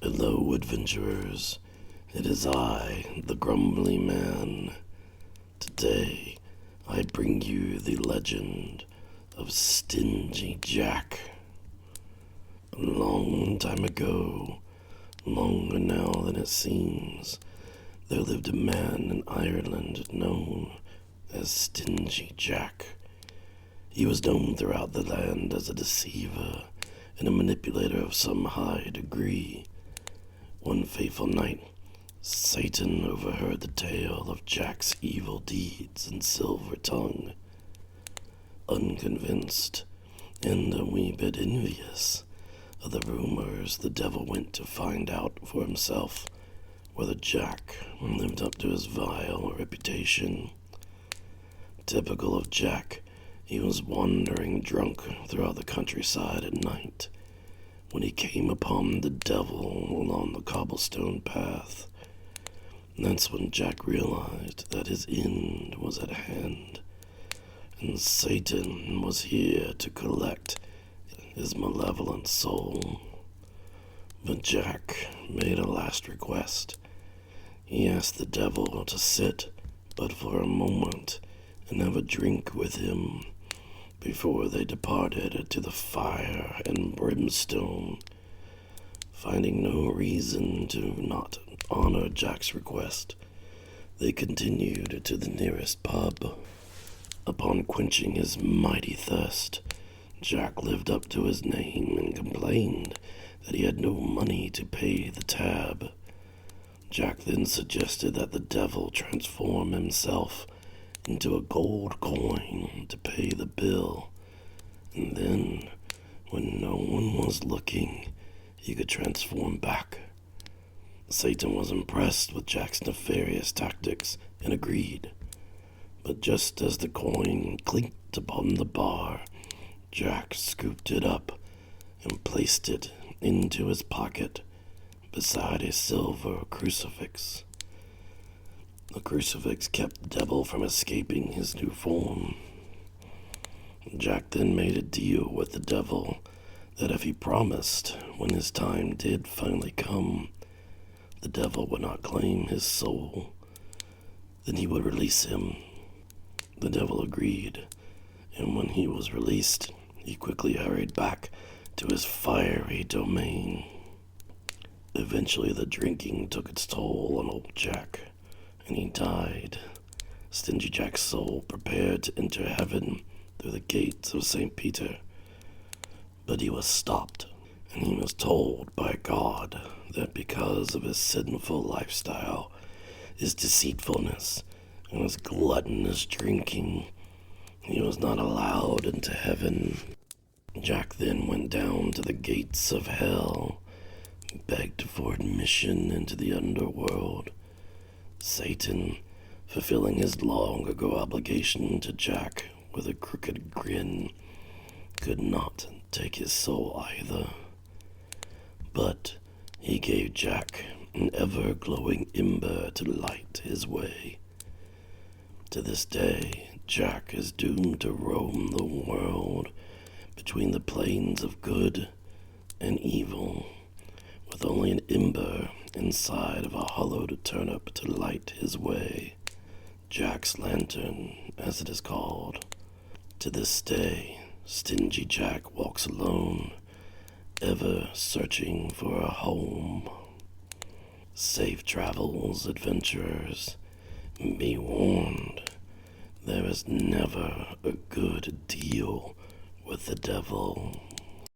Hello, adventurers. It is I, the Grumbly Man. Today, I bring you the legend of Stingy Jack. A long time ago, longer now than it seems, there lived a man in Ireland known as Stingy Jack. He was known throughout the land as a deceiver and a manipulator of some high degree. One fateful night, Satan overheard the tale of Jack's evil deeds and silver tongue. Unconvinced and a wee bit envious of the rumors, the devil went to find out for himself whether Jack lived up to his vile reputation. Typical of Jack, he was wandering drunk throughout the countryside at night when he came upon the devil along the cobblestone path. That's when Jack realized that his end was at hand, and Satan was here to collect his malevolent soul. But Jack made a last request. He asked the devil to sit but for a moment and have a drink with him before they departed to the fire and brimstone. Finding no reason to not honor Jack's request, they continued to the nearest pub. Upon quenching his mighty thirst, Jack lived up to his name and complained that he had no money to pay the tab. Jack then suggested that the devil transform himself into a gold coin to pay the bill, and then, when no one was looking, he could transform back. Satan was impressed with Jack's nefarious tactics and agreed, but just as the coin clinked upon the bar, Jack scooped it up and placed it into his pocket beside a silver crucifix. The crucifix kept the devil from escaping his new form. Jack then made a deal with the devil that if he promised, when his time did finally come, the devil would not claim his soul, then he would release him. The devil agreed, and when he was released, he quickly hurried back to his fiery domain. Eventually, the drinking took its toll on old Jack, and he died. Stingy Jack's soul prepared to enter heaven through the gates of St. Peter, but he was stopped, and he was told by God that because of his sinful lifestyle, his deceitfulness, and his gluttonous drinking, he was not allowed into heaven. Jack then went down to the gates of hell, begged for admission into the underworld. Satan, fulfilling his long-ago obligation to Jack with a crooked grin, could not take his soul either. But he gave Jack an ever-glowing ember to light his way. To this day, Jack is doomed to roam the world between the planes of good and evil, with only an ember inside of a hollowed turnip to light his way. Jack's lantern, as it is called. To this day, Stingy Jack walks alone, ever searching for a home. Safe travels, adventurers. Be warned, there is never a good deal with the devil.